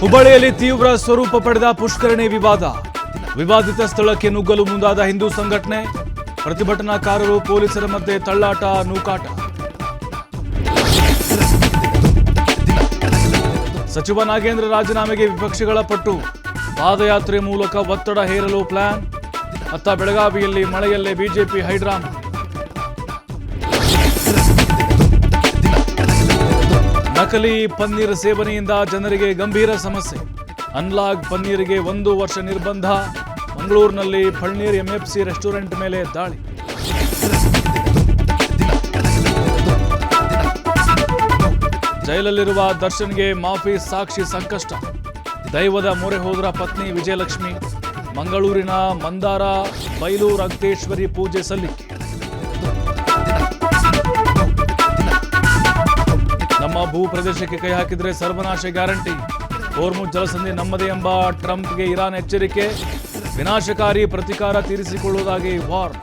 ಹುಬ್ಬಳ್ಳಿಯಲ್ಲಿ ತೀವ್ರ ಸ್ವರೂಪ ಪಡೆದ ಪುಷ್ಕರಣಿ ವಿವಾದ. ವಿವಾದಿತ ಸ್ಥಳಕ್ಕೆ ನುಗ್ಗಲು ಮುಂದಾದ ಹಿಂದೂ ಸಂಘಟನೆ, ಪ್ರತಿಭಟನಾಕಾರರು ಪೊಲೀಸರ ಮಧ್ಯೆ ತಳ್ಳಾಟ ನೂಕಾಟ. ಸಚಿವ ನಾಗೇಂದ್ರ ರಾಜೀನಾಮೆಗೆ ವಿಪಕ್ಷಗಳ ಪಟ್ಟು, ಪಾದಯಾತ್ರೆ ಮೂಲಕ ಒತ್ತಡ ಹೇರಲು ಪ್ಲಾನ್. ಅತ್ತ ಬೆಳಗಾವಿಯಲ್ಲಿ ಮಳೆಯಲ್ಲೇ ಬಿಜೆಪಿ ಹೈಡ್ರಾಮಾ. ನಕಲಿ ಪನ್ನೀರ್ ಸೇವನೆಯಿಂದ ಜನರಿಗೆ ಗಂಭೀರ ಸಮಸ್ಯೆ. ಅನ್ಲಾಗ್ ಪನ್ನೀರಿಗೆ 1 ವರ್ಷ ನಿರ್ಬಂಧ. ಮಂಗಳೂರಿನಲ್ಲಿ ಪನ್ನೀರ್ ಎಂಎಫ್ಸಿ ರೆಸ್ಟೋರೆಂಟ್ ಮೇಲೆ ದಾಳಿ. ಜೈಲಲ್ಲಿರುವ ದರ್ಶನ್ಗೆ ಮಾಫಿ ಸಾಕ್ಷಿ ಸಂಕಷ್ಟ. ದೈವದ ಮೊರೆ ಹೋದ್ರ ಪತ್ನಿ ವಿಜಯಲಕ್ಷ್ಮಿ. ಮಂಗಳೂರಿನ ಮಂದಾರ ಬೈಲು ರಂಗೇಶ್ವರಿ ಪೂಜೆ ಸಲ್ಲಿಕೆ. ನಮ್ಮ ಭೂ ಪ್ರದೇಶಕ್ಕೆ ಕೈ ಹಾಕಿದ್ರೆ ಸರ್ವನಾಶ ಗ್ಯಾರಂಟಿ. ಹೋರ್ಮುಜ್ ಜಲಸಂಧಿ ನಮ್ಮದೇ ಎಂಬ ಟ್ರಂಪ್ಗೆ ಇರಾನ್ ಎಚ್ಚರಿಕೆ. ವಿನಾಶಕಾರಿ ಪ್ರತಿಕಾರ ತೀರಿಸಿಕೊಳ್ಳುವುದಾಗಿ ವಾರ್.